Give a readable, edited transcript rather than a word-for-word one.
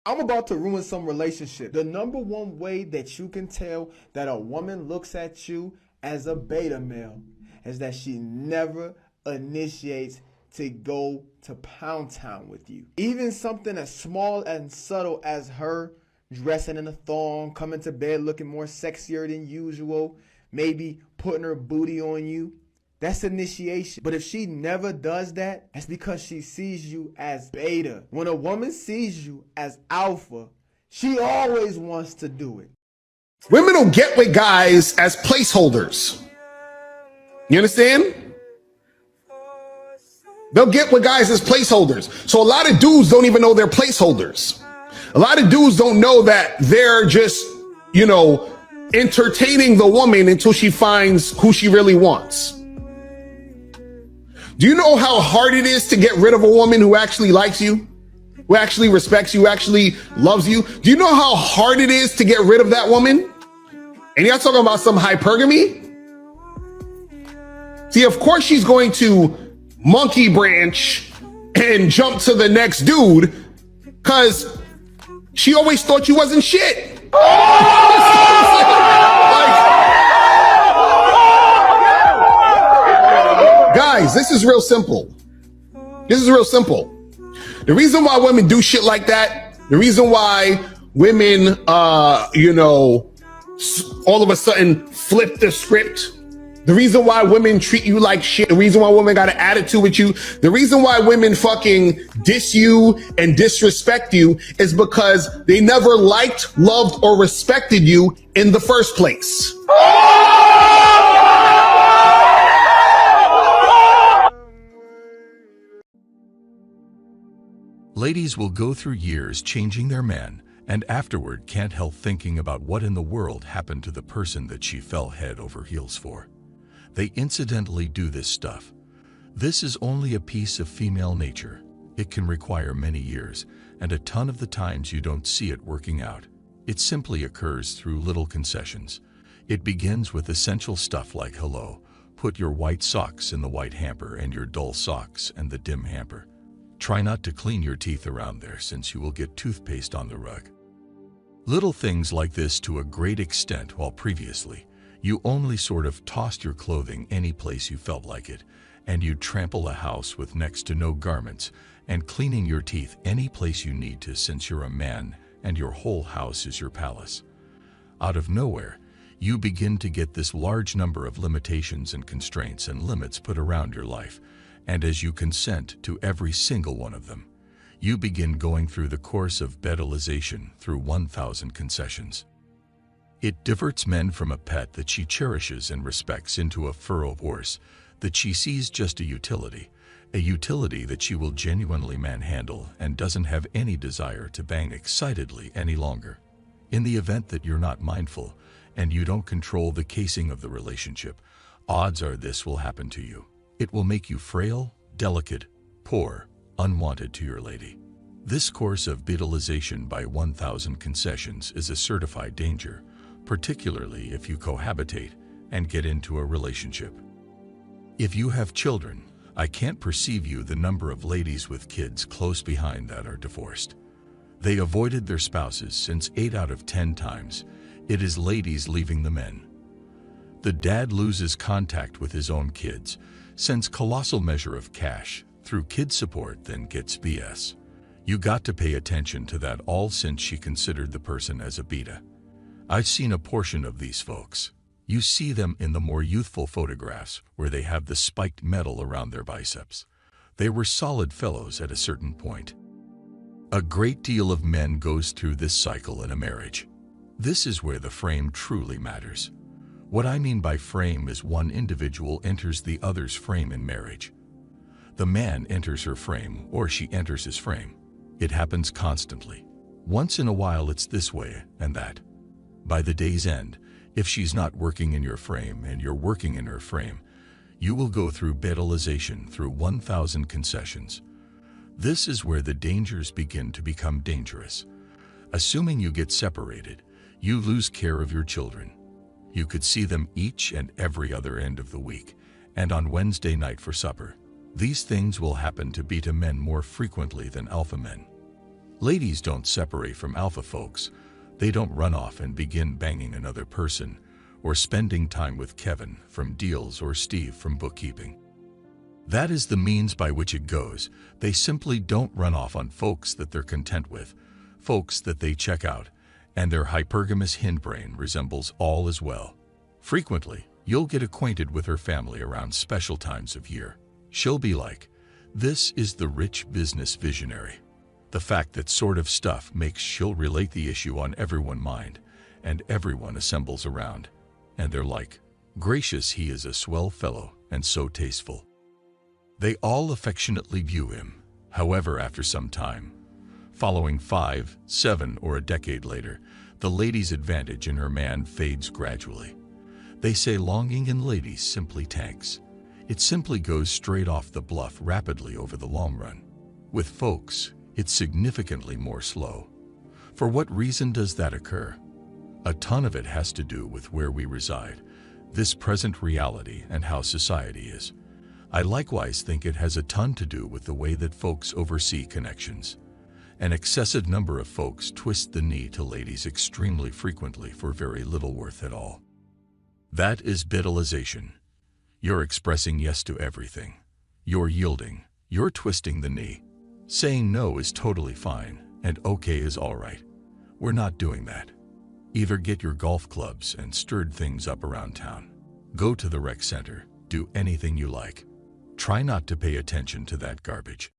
I'm about to ruin some relationship. The number one way that you can tell that a woman looks at you as a beta male is that she never initiates to go to Pound Town with you. Even something as small and subtle as her dressing in a thong, coming to bed looking more sexier than usual, maybe putting her booty on you. That's initiation. But if she never does that, that's because she sees you as beta. When a woman sees you as alpha, she always wants to do it. Women will get with guys as placeholders. You understand? They'll get with guys as placeholders. So a lot of dudes don't even know they're placeholders. A lot of dudes don't know that they're just, entertaining the woman until she finds who she really wants. Do you know how hard it is to get rid of a woman who actually likes you, who actually respects you, who actually loves you? Do you know how hard it is to get rid of that woman? And y'all talking about some hypergamy? See, of course she's going to monkey branch and jump to the next dude because she always thought you wasn't shit. Guys, this is real simple. This is real simple. The reason why women do shit like that, the reason why women, all of a sudden flip the script, the reason why women treat you like shit, the reason why women got an attitude with you, the reason why women fucking diss you and disrespect you is because they never liked, loved, or respected you in the first place. Ladies will go through years changing their man and afterward can't help thinking about what in the world happened to the person that she fell head over heels for. They incidentally do this stuff. This is only a piece of female nature. It can require many years, and a ton of the times you don't see it working out. It simply occurs through little concessions. It begins with essential stuff like hello, put your white socks in the white hamper and your dull socks in the dim hamper. Try not to clean your teeth around there since you will get toothpaste on the rug. Little things like this to a great extent, while previously you only sort of tossed your clothing any place you felt like it, and you'd trample a house with next to no garments, and cleaning your teeth any place you need to since you're a man and your whole house is your palace. Out of nowhere, you begin to get this large number of limitations and constraints and limits put around your life, and as you consent to every single one of them, you begin going through the course of bedalization through 1,000 concessions. It diverts men from a pet that she cherishes and respects into a furrow horse that she sees just a utility that she will genuinely manhandle and doesn't have any desire to bang excitedly any longer. In the event that you're not mindful and you don't control the casing of the relationship, odds are this will happen to you. It will make you frail, delicate, poor, unwanted to your lady. This course of vitalization by 1,000 concessions is a certified danger, particularly if you cohabitate and get into a relationship. If you have children, I can't perceive you the number of ladies with kids close behind that are divorced. They avoided their spouses since 8 out of 10 times. It is ladies leaving the men. The dad loses contact with his own kids, sends colossal measure of cash through kid support, then gets BS. You got to pay attention to that all since she considered the person as a beta. I've seen a portion of these folks. You see them in the more youthful photographs where they have the spiked metal around their biceps. They were solid fellows at a certain point. A great deal of men goes through this cycle in a marriage. This is where the frame truly matters. What I mean by frame is one individual enters the other's frame in marriage. The man enters her frame or she enters his frame. It happens constantly. Once in a while it's this way and that. By the day's end, if she's not working in your frame and you're working in her frame, you will go through bedalization through 1,000 concessions. This is where the dangers begin to become dangerous. Assuming you get separated, you lose care of your children. You could see them each and every other end of the week, and on Wednesday night for supper. These things will happen to beta men more frequently than alpha men. Ladies don't separate from alpha folks. They don't run off and begin banging another person or spending time with Kevin from deals or Steve from bookkeeping. That is the means by which it goes. They simply don't run off on folks that they're content with, folks that they check out, and their hypergamous hindbrain resembles all as well. Frequently, you'll get acquainted with her family around special times of year. She'll be like, "This is the rich business visionary." The fact that sort of stuff makes she'll relate the issue on everyone's mind, and everyone assembles around. And they're like, "Gracious, he is a swell fellow and so tasteful." They all affectionately view him. However, after some time, following 5, 7, or a decade later, the lady's advantage in her man fades gradually. They say longing in ladies simply tanks. It simply goes straight off the bluff rapidly over the long run. With folks, it's significantly more slow. For what reason does that occur? A ton of it has to do with where we reside, this present reality, and how society is. I likewise think it has a ton to do with the way that folks oversee connections. An excessive number of folks twist the knee to ladies extremely frequently for very little worth at all. That is bidalization. You're expressing yes to everything. You're yielding. You're twisting the knee. Saying no is totally fine, and okay is all right. We're not doing that. Either get your golf clubs and stir things up around town. Go to the rec center. Do anything you like. Try not to pay attention to that garbage.